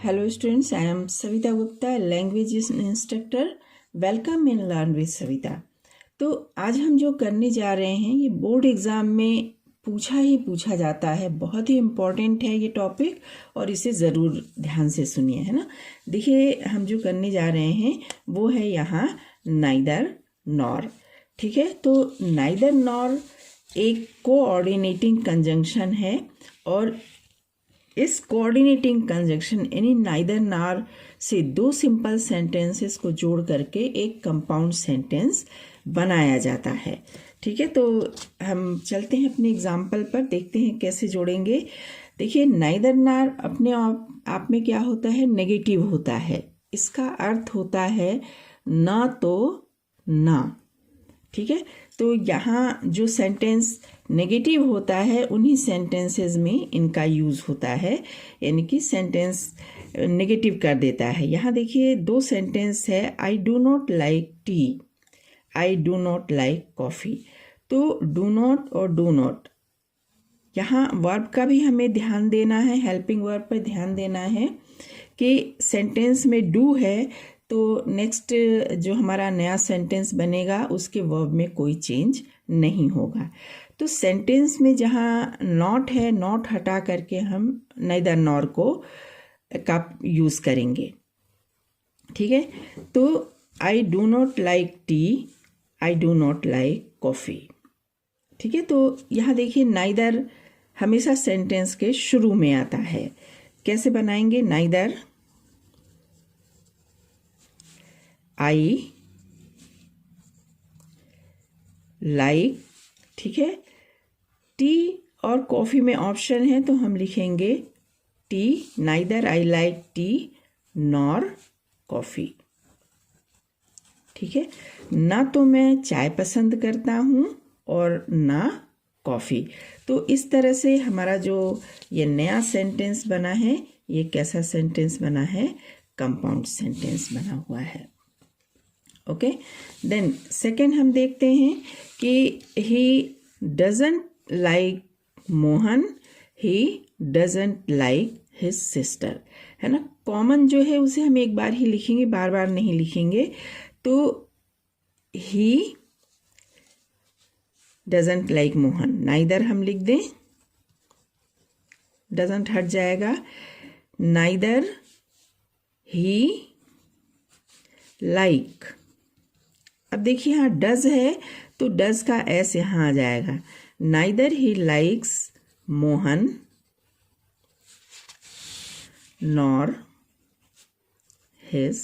Hello students, I am Savita Gupta, language instructor. Welcome in Learn with Savita. तो आज हम जो करने जा रहे हैं ये बोर्ड एग्ज़ाम में पूछा जाता है, बहुत ही इम्पोर्टेंट है ये टॉपिक और इसे ज़रूर ध्यान से सुनिए, है ना। देखिए हम जो करने जा रहे हैं वो है यहाँ नाइदर नॉर, ठीक है। तो नाइदर नॉर एक कोऑर्डिनेटिंग कंजंक्शन है और इस कोऑर्डिनेटिंग कंजंक्शन यानी नाइदर नॉर से दो सिंपल सेंटेंसेस को जोड़ करके एक कंपाउंड सेंटेंस बनाया जाता है, ठीक है। तो हम चलते हैं अपने एग्जाम्पल पर, देखते हैं कैसे जोड़ेंगे। देखिए नाइदर नॉर अपने आप में क्या होता है, नेगेटिव होता है। इसका अर्थ होता है ना तो ना, ठीक है। तो यहाँ जो सेंटेंस नेगेटिव होता है उन्हीं सेंटेंसेस में इनका यूज़ होता है, यानी कि सेंटेंस नेगेटिव कर देता है। यहाँ देखिए दो सेंटेंस है, I do not like T, I do not like coffee. तो डू नॉट और डू नॉट, यहाँ वर्ब का भी हमें ध्यान देना है, हेल्पिंग वर्ब पर ध्यान देना है कि सेंटेंस में डू है तो नेक्स्ट जो हमारा नया सेंटेंस बनेगा उसके वर्ब में कोई चेंज नहीं होगा। तो सेंटेंस में जहाँ नॉट है, नॉट हटा करके हम नाइदर नॉर का यूज़ करेंगे, ठीक है। तो I do not like T, I do not like coffee, ठीक है। तो यहाँ देखिए नाइदर हमेशा सेंटेंस के शुरू में आता है। कैसे बनाएंगे, नाइदर आई लाइक, ठीक है। टी और कॉफ़ी में ऑप्शन है तो हम लिखेंगे T, neither I like T nor coffee, ठीक है। ना तो मैं चाय पसंद करता हूँ और ना कॉफ़ी। तो इस तरह से हमारा जो ये नया सेंटेंस बना है ये कैसा सेंटेंस बना है, कंपाउंड सेंटेंस बना हुआ है। ओके, देन सेकेंड हम देखते हैं कि he doesn't like Mohan, he doesn't like his sister, है ना। कॉमन जो है उसे हम एक बार ही लिखेंगे, बार बार नहीं लिखेंगे। तो he doesn't like Mohan, neither हम लिख दें, डजंट हट जाएगा, नाइदर ही लाइक। अब देखिए यहाँ डज है तो डज का एस यहाँ आ जाएगा, neither he likes Mohan nor his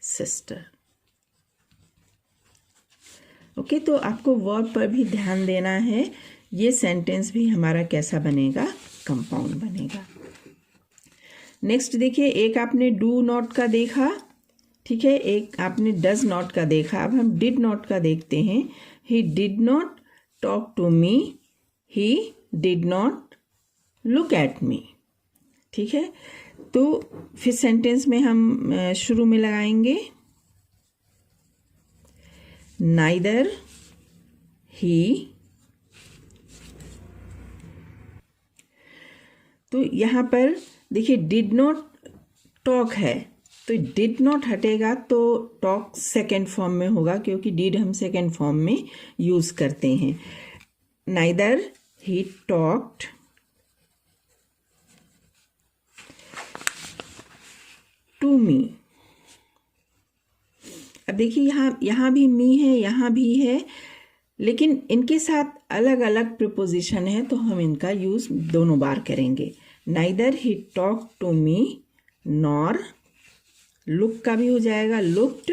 sister. Okay, तो आपको वर्ब पर भी ध्यान देना है, ये सेंटेंस भी हमारा कैसा बनेगा, कंपाउंड बनेगा। नेक्स्ट देखिए, एक आपने डू नॉट का देखा, ठीक है, एक आपने डज नॉट का देखा। अब हम डिड नॉट का देखते हैं। He did not talk to me, he did not look at me, ठीक है। तो फिर सेंटेंस में हम शुरू में लगाएंगे नाइदर ही, तो यहाँ पर देखिए डिड नॉट टॉक है तो डिड नॉट हटेगा तो टॉक सेकेंड फॉर्म में होगा, क्योंकि डिड हम सेकेंड फॉर्म में यूज करते हैं। Neither he talked to me. अब देखिए यहाँ भी मी है, यहाँ भी है, लेकिन इनके साथ अलग अलग प्रीपोजिशन है तो हम इनका यूज दोनों बार करेंगे। Neither he talk to me nor, look का भी हो जाएगा, लुक्ड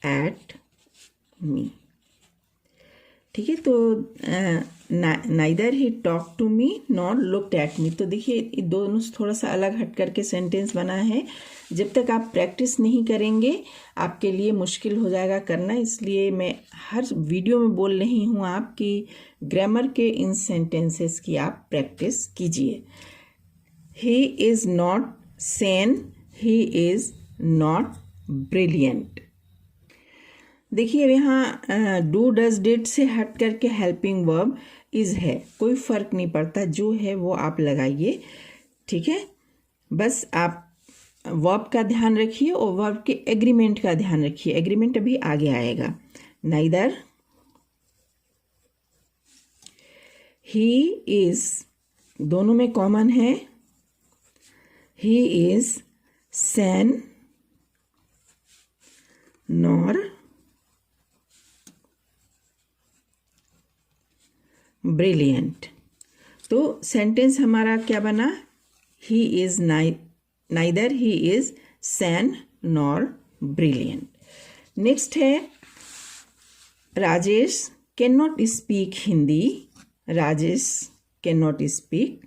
एट मी, ठीक है। तो neither he talk to me nor looked at me. तो देखिए दोनों थोड़ा सा अलग हट करके सेंटेंस बना है। जब तक आप प्रैक्टिस नहीं करेंगे आपके लिए मुश्किल हो जाएगा करना, इसलिए मैं हर वीडियो में बोल रही हूँ आपकी ग्रामर के इन सेंटेंसेस की आप प्रैक्टिस कीजिए। He is not sane, he is not brilliant। देखिए अब यहाँ डू डज डिड से हट करके हेल्पिंग वर्ब, इज़ है, कोई फ़र्क नहीं पड़ता, जो है वो आप लगाइए, ठीक है। बस आप वर्ब का ध्यान रखिए और वर्ब के एग्रीमेंट का ध्यान रखिए, एग्रीमेंट अभी आगे आएगा। नाइदर, ही इज़, दोनों में कॉमन है, he is sane nor brilliant. तो सेंटेंस हमारा क्या बना, he is neither he is sane nor brilliant. Next है Rajesh can not speak Hindi, Rajesh can not speak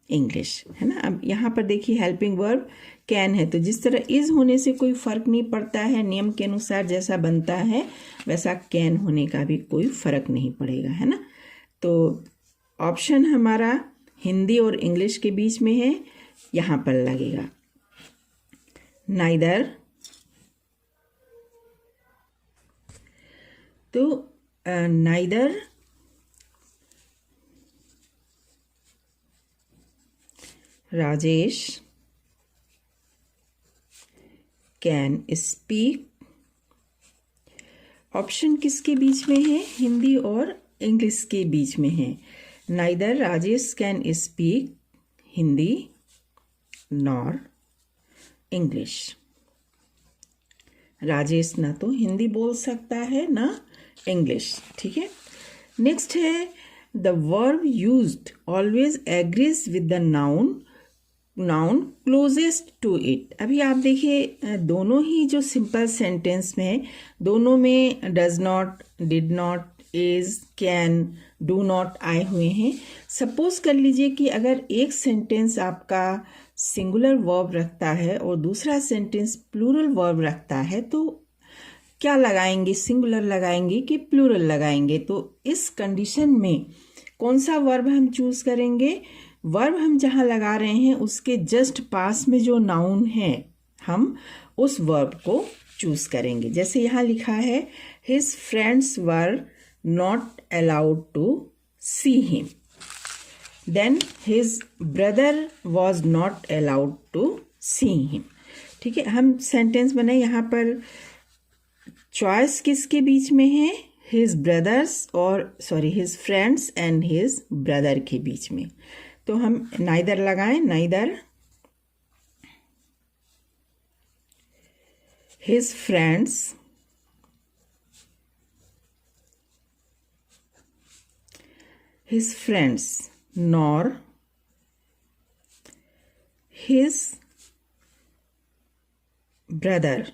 English, है ना। अब यहाँ पर देखिए हेल्पिंग वर्ब कैन है, तो जिस तरह इज़ होने से कोई फ़र्क नहीं पड़ता है, नियम के अनुसार जैसा बनता है वैसा कैन होने का भी कोई फ़र्क नहीं पड़ेगा, है ना। तो ऑप्शन हमारा हिंदी और इंग्लिश के बीच में है, यहाँ पर लगेगा नाइदर। तो neither Rajesh can speak, option किसके बीच में है, हिंदी और इंग्लिश के बीच में है। Neither Rajesh can speak Hindi nor English. Rajesh ना तो हिंदी बोल सकता है ना इंग्लिश, ठीक है। नेक्स्ट है the verb used always agrees with the noun closest to it. अभी आप देखिए दोनों ही जो सिंपल सेंटेंस में, दोनों में does not, did not, is, can, do not आए हुए हैं। सपोज कर लीजिए कि अगर एक सेंटेंस आपका सिंगुलर वर्ब रखता है और दूसरा सेंटेंस प्लूरल वर्ब रखता है, तो क्या लगाएंगे, सिंगुलर लगाएंगे कि प्लूरल लगाएंगे। तो इस कंडीशन में कौन सा वर्ब हम चूज करेंगे, वर्ब हम जहाँ लगा रहे हैं उसके जस्ट पास में जो नाउन है हम उस वर्ब को चूज करेंगे। जैसे यहाँ लिखा है his friends were not allowed to see him, then his brother was not allowed to see him, ठीक है। हम सेंटेंस बनाए, यहाँ पर चॉइस किसके बीच में है, हिज ब्रदर्स और his friends and his brother के बीच में। तो हम नाइदर लगाएं, neither his friends nor his brother,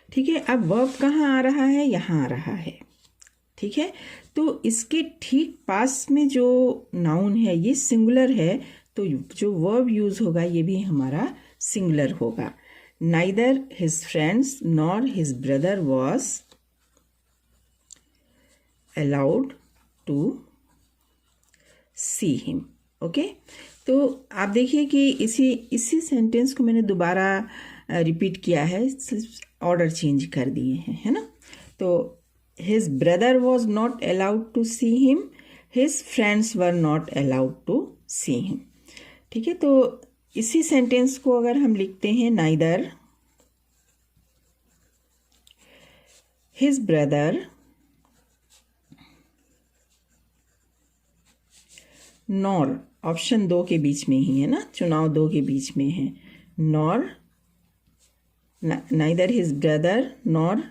ठीक है। अब वर्ब कहाँ आ रहा है, यहाँ आ रहा है, ठीक है। तो इसके ठीक पास में जो नाउन है ये सिंगुलर है, तो जो वर्ब यूज होगा ये भी हमारा सिंगुलर होगा। Neither his friends nor his brother was allowed to see him, okay. तो आप देखिए कि इसी सेंटेंस को मैंने दोबारा रिपीट किया है, ऑर्डर चेंज कर दिए हैं, है ना। तो his brother was not allowed to see him, his friends were not allowed to see him, ठीक है। तो इसी सेंटेंस को अगर हम लिखते हैं neither his brother nor, option 2 के बीच में ही है ना, चुनाव 2 के बीच में है, nor, neither his brother nor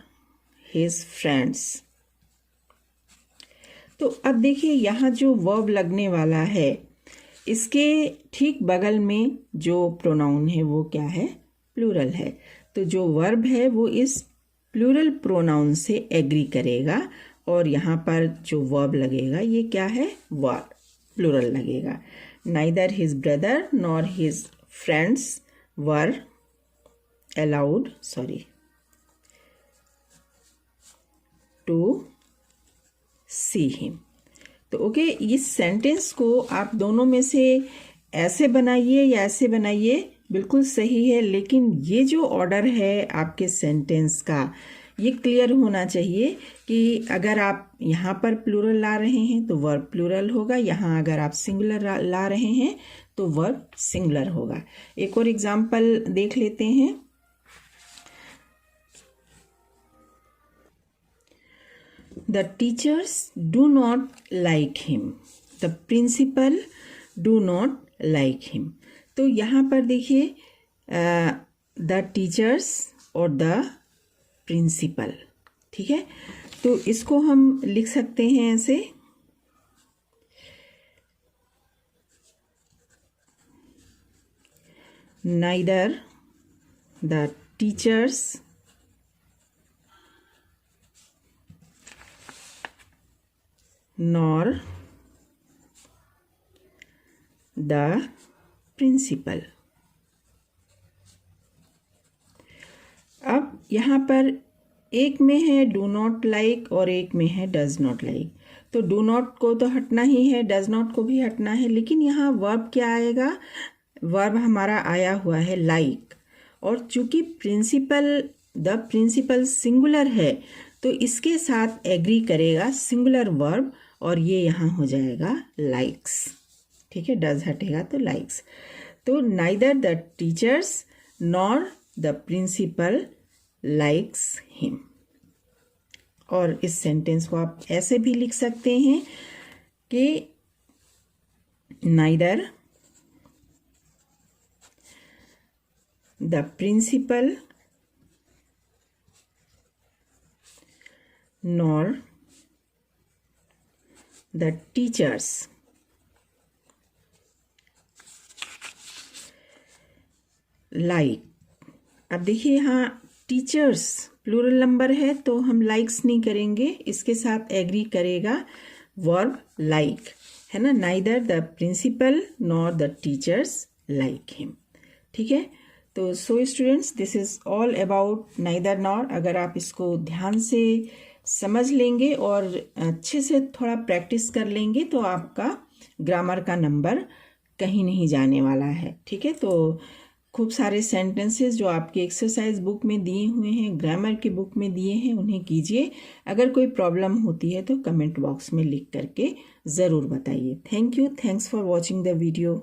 his friends. तो अब देखिए यहाँ जो वर्ब लगने वाला है इसके ठीक बगल में जो प्रोनाउन है वो क्या है, प्लूरल है। तो जो वर्ब है वो इस प्लूरल प्रोनाउन से एग्री करेगा और यहाँ पर जो वर्ब लगेगा ये क्या है, वर्ब प्लूरल लगेगा। Neither his brother nor his friends were allowed to see him. तो ओके, इस सेंटेंस को आप दोनों में से ऐसे बनाइए या ऐसे बनाइए, बिल्कुल सही है। लेकिन ये जो ऑर्डर है आपके सेंटेंस का, ये क्लियर होना चाहिए कि अगर आप यहाँ पर प्लूरल ला रहे हैं तो वर्ब प्लूरल होगा, यहाँ अगर आप सिंगुलर ला रहे हैं तो वर्ब सिंगुलर होगा। एक और एग्जाम्पल देख लेते हैं। The teachers do not like him. The principal do not like him. तो यहाँ पर देखिए द टीचर्स और द प्रिंसिपल, ठीक है। तो इसको हम लिख सकते हैं ऐसे, neither the teachers nor the principal। अब यहाँ पर एक में है डू नॉट लाइक और एक में है डज नॉट लाइक। तो डू नॉट को तो हटना ही है, डज नॉट को भी हटना है, लेकिन यहाँ वर्ब क्या आएगा? वर्ब हमारा आया हुआ है लाइक, और चूंकि द प्रिंसिपल सिंगुलर है तो इसके साथ एग्री करेगा सिंगुलर वर्ब, और ये यहाँ हो जाएगा लाइक्स, ठीक है। डज हटेगा तो लाइक्स। तो neither the teachers nor the principal likes him. और इस सेंटेंस को आप ऐसे भी लिख सकते हैं कि neither the principal nor the teachers like. अब देखिए यहाँ टीचर्स प्लूरल नंबर है तो हम लाइक्स नहीं करेंगे, इसके साथ एग्री करेगा वर्ब लाइक, है ना। Neither the principal nor the teachers like him, ठीक है। तो so students, this is all about neither nor. अगर आप इसको ध्यान से समझ लेंगे और अच्छे से थोड़ा प्रैक्टिस कर लेंगे तो आपका ग्रामर का नंबर कहीं नहीं जाने वाला है, ठीक है। तो खूब सारे सेंटेंसेस जो आपके एक्सरसाइज बुक में दिए हुए हैं, ग्रामर की बुक में दिए हैं, उन्हें कीजिए। अगर कोई प्रॉब्लम होती है तो कमेंट बॉक्स में लिख करके ज़रूर बताइए। Thank you, thanks for watching the video.